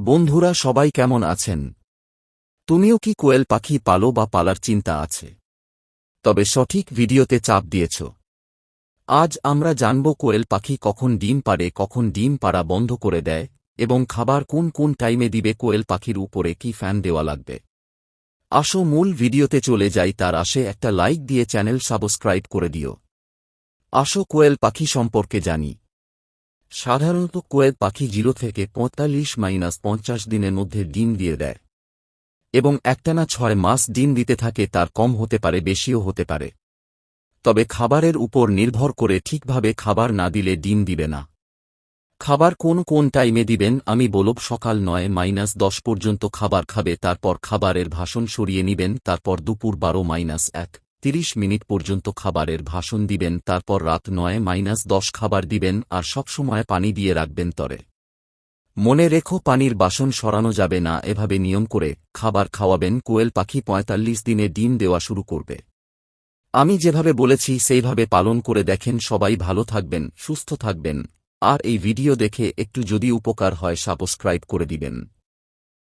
বন্ধুরা সবাই কেমন আছেন? তুমিও কি কোয়েল পাখি পালো বা পালার চিন্তা আছে? তবে সঠিক ভিডিওতে চাপ দিয়েছ। আজ আমরা জানব কোয়েল পাখি কখন ডিম পাড়ে, কখন ডিম পাড়া বন্ধ করে দেয়, এবং খাবার কোন কোন টাইমে দিবে। কোয়েল পাখির উপরে কি ফ্যান দেওয়া লাগবে? আসো মূল ভিডিওতে চলে যাই, তার আসে একটা লাইক দিয়ে চ্যানেল সাবস্ক্রাইব করে দিও। আসো কোয়েল পাখি সম্পর্কে জানি। সাধারণত কোয়েল পাখি 0 থেকে 45-50 দিনের মধ্যে ডিম দিয়ে দেয় এবং একটানা 6 মাস ডিম দিতে থাকে। তার কম হতে পারে, বেশিও হতে পারে। তবে খাবারের উপর নির্ভর করে ঠিকভাবে খাবার না দিলে ডিম দিবে না। খাবার কোন কোন টাইমে দিবেন আমি বলব। সকাল 9-10 পর্যন্ত খাবার খাবে, তারপর খাবারের ভাসন সরিয়ে নিবেন। তারপর দুপুর 12-1:30 মিনিট পর্যন্ত খাবারের ভাসন দিবেন। তারপর রাত 9-10 খাবার দিবেন, আর সবসময় পানি দিয়ে রাখবেন তরে। মনে রেখো, পানির বাসন সরানো যাবে না। এভাবে নিয়ম করে খাবার খাওয়াবেন, কোয়েল পাখি 45 দিনে ডিম দেওয়া শুরু করবে। আমি যেভাবে বলেছি সেইভাবে পালন করে দেখেন। সবাই ভালো থাকবেন, সুস্থ থাকবেন, আর এই ভিডিও দেখে একটু যদি উপকার হয় সাবস্ক্রাইব করে দিবেন।